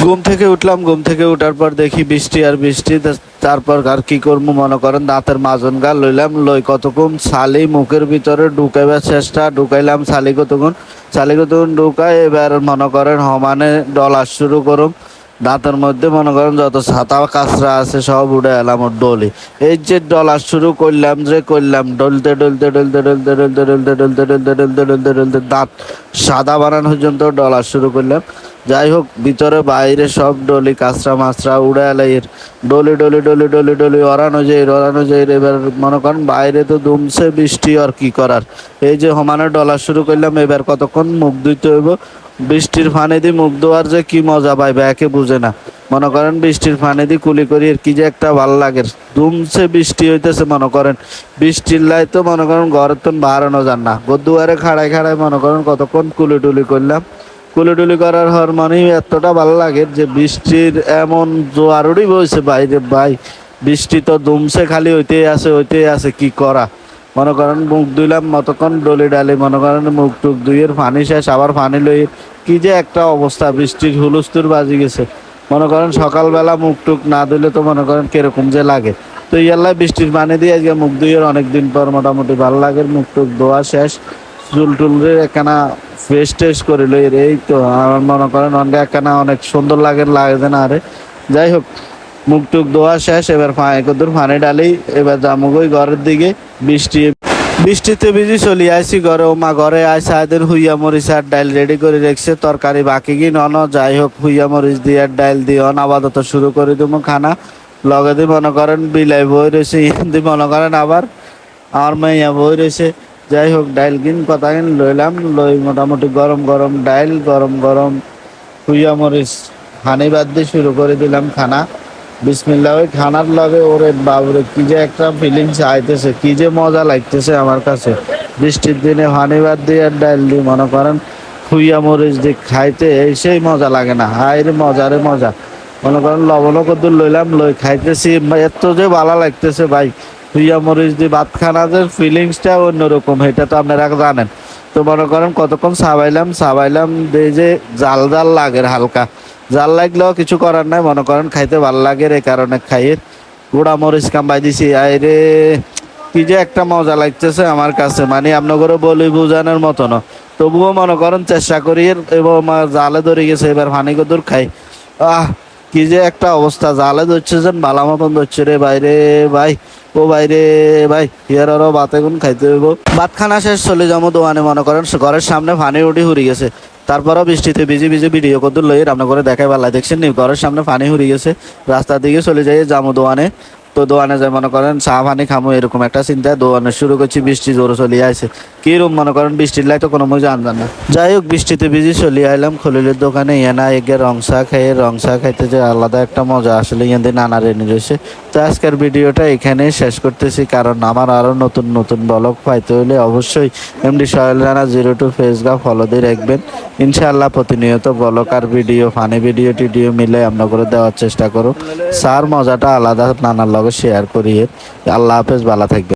ঘুম থেকে উঠলাম, ঘুম থেকে উঠার পর দেখি বৃষ্টি আর বৃষ্টি। তারপর আর কি করবো, মনে করেন দাঁতের মাজন গা লইলাম, লই কতক্ষণ ছালি মুখের ভিতরে ঢুকাইবার চেষ্টা, ঢুকাইলাম ছালি কতক্ষণ ঢুকাই, এবার মনে করেন সমানে ডলা শুরু করুম। দাঁতের মধ্যে মনে করেন যত ছাতা কাঁচরা আছে সব উড়ে এলাম ওর ডলি। এই যে ডলা শুরু করলাম ডলতে ডলতে ডলতে ডলতে ডলতে ডলতে ডলতে ডলতে ডলতে ডলতে ডলতে দাঁত সাদা বানানো পর্যন্ত ডলা শুরু করলাম। যাই হোক, ভিতরে বাইরে সব ডলি কাঁচরা মাছরা উড়ে এলাই এর ডলি ডলি ডলি ডলি ডলি ওরানো যায়। এবার মনে করেন বাইরে তো দুমছে বৃষ্টি, আর কি করার। এই যে সমানে ডলা শুরু করলাম, এবার কতক্ষণ মুখ ধুইতে হইব। বৃষ্টির পানি দিয়ে মুখ ধোয়ার যে কি মজা পাইবে একে বুঝে না। মনে করেন বৃষ্টির পানি দিয়ে কুলি করি আর কি যে একটা ভাল লাগে। দুমছে বৃষ্টি হইতেছে, মনে করেন বৃষ্টির লাই তো মনে করেন ঘরের তো বাড়ানো যান না। দুয়ারে খাড়ায় খাড়ায় মনে করেন কতক্ষণ কুলি টুলি করলাম। কুলিটুলি করার হরমোনই এতটা ভালো লাগে যে বৃষ্টির এমন জোয়ারই বইছে বাইরে ভাই। বৃষ্টি তো দুমছে খালি হইতেই আছে কি করা। মনে করেন মুখ ধুইলাম মতক্ষণ ডলি ডালি, মনে করেন মুখ টুক ধুইয়ের পানি শেষ, আবার পানি লই। কি যে একটা অবস্থা, বৃষ্টির হুলস্থুর বাজি গেছে। মনে করেন সকালবেলা মুখ টুক না ধুইলে তো মনে করেন কিরকম যে লাগে। তো ইয়াল্লা বৃষ্টির পানি দিয়ে আজকে মুখ ধুইয়ের অনেকদিন পর মোটামুটি ভালো লাগে। মুখ টুক ধোয়া শেষ, চুল টুল রে একখানা ফ্রেশ টেস্ট করে লই। এই তো আমার মনে করেন অনেক একখানা অনেক সুন্দর লাগে না আরে। যাই হোক, মুখ টুক ধোয়া শেষ, এবার কদ্দুর পানি ডালি, এবার জামুগই ঘরের দিকে। বৃষ্টিতে ভিজি চলি আইসি ঘরে। ও মা ঘরে আয় সারাদিন হুইয়া মরিচ আর ডাইল রেডি করে রেখছে, তরকারি বাকি কি নন। যাই হোক, হুইয়া মরিচ দিয়ে আর ডাইল দিয়ে আপাতত শুরু করে দেবো খানা। লগে দিয়ে মনে করেন বিলাই বই রয়েছে, দিয়ে মনে করেন আবার আমার মাইয়া বই রয়েছে। যাই হোক, ডাইল কথা লইলাম, লই মোটামুটি গরম গরম ডাইল, গরম গরম হুইয়া মরিচ হানি বাদ দিয়ে শুরু করে দিলাম খানা। বিসমিল্লাহ। ওই খানার লগে ওরে বাবুরে কি যে একটা ফিলিংস আইতেছে, কি যে মজা লাগতেছে আমার কাছে। বৃষ্টির দিনে হানি বাদ দিয়ে আর ডাইল দিয়ে মনে করেন হুইয়া মরিচ দিয়ে খাইতে সেই মজা লাগে না। হায় রে মজা রে মজা। মনে করেন লবণও কদ্দুর লইলাম, লই খাইতেছি, এত যে ভালো লাগতেছে ভাই। হুইয়া মরিচ দিয়ে ভাত খানাদের ফিলিংসটা অন্যরকম, এটা তো আপনারা জানেন। তো মনে করেন কতক্ষণ সাবাইলাম দিয়ে যে জাল জাল লাগে হালকা। জাল লাগলেও কিছু করার নাই, মনে করেন খাইতে ভাল লাগে, এই কারণে খাইয়ে গুঁড়া মরিচ কামবাই দিছি। আরে কি যে একটা মজা লাগতেছে আমার কাছে, মানে আপনাকে বলি বোঝানোর মতো না। তবুও মনে করেন চেষ্টা করি, এবং জালে ধরে গেছে, এবার পানি কদুর খাই। কি যে একটা অবস্থা, জালে ধরছে যেন বালা মতন ধরছে রে বাইরে ভাই। ও বাইরে ভাই, হিয়ার আরো ভাত এখন খাইতে হইব। ভাত খানা শেষ চলে যাবো দোকানে, মনে করেন ঘরের সামনে পানি উঠি হুরি গেছে। তারপরও বৃষ্টিতে ভিজে ভিডিও কদ্দুর লই রান্না করে দেখাই পাল্লা। দেখছেন নি ঘরের সামনে পানি হুরি গেছে, রাস্তার দিকে চলে যাই যাবো দোকানে। তো দোকানে যাই মনে করেন চা পানি খামো, এরকম একটা চিন্তায় দোকানে শুরু করছি। বৃষ্টি জোরে চলিয়ে আসে, কিরম মনে করেন বৃষ্টির লাই তো কোনো মজা আনজান না। যাই হোক, বৃষ্টিতে ভিজি চলিয়ে আইলাম খলিলের দোকানে। এনা এগে রং চা খাইতে যে আলাদা একটা মজা, আসলে ইয়াদের নানা রেনি রয়েছে। তো আজকের ভিডিওটা এখানে শেষ করতেছি, কারণ আমার আরও নতুন নতুন ব্লগ পাইতে হলে অবশ্যই MD Sohel Rana 02 Facebook follow দিয়ে রাখবেন। ইনশাআল্লাহ প্রতিনিয়ত ব্লগ আর ভিডিও, ফানি ভিডিও টিডিও মিলে আমরা করে দেওয়ার চেষ্টা করো। স্যার মজাটা আলাদা নানার লগে শেয়ার করিয়ে। আল্লাহ হাফেজ, ভালো থাকবে।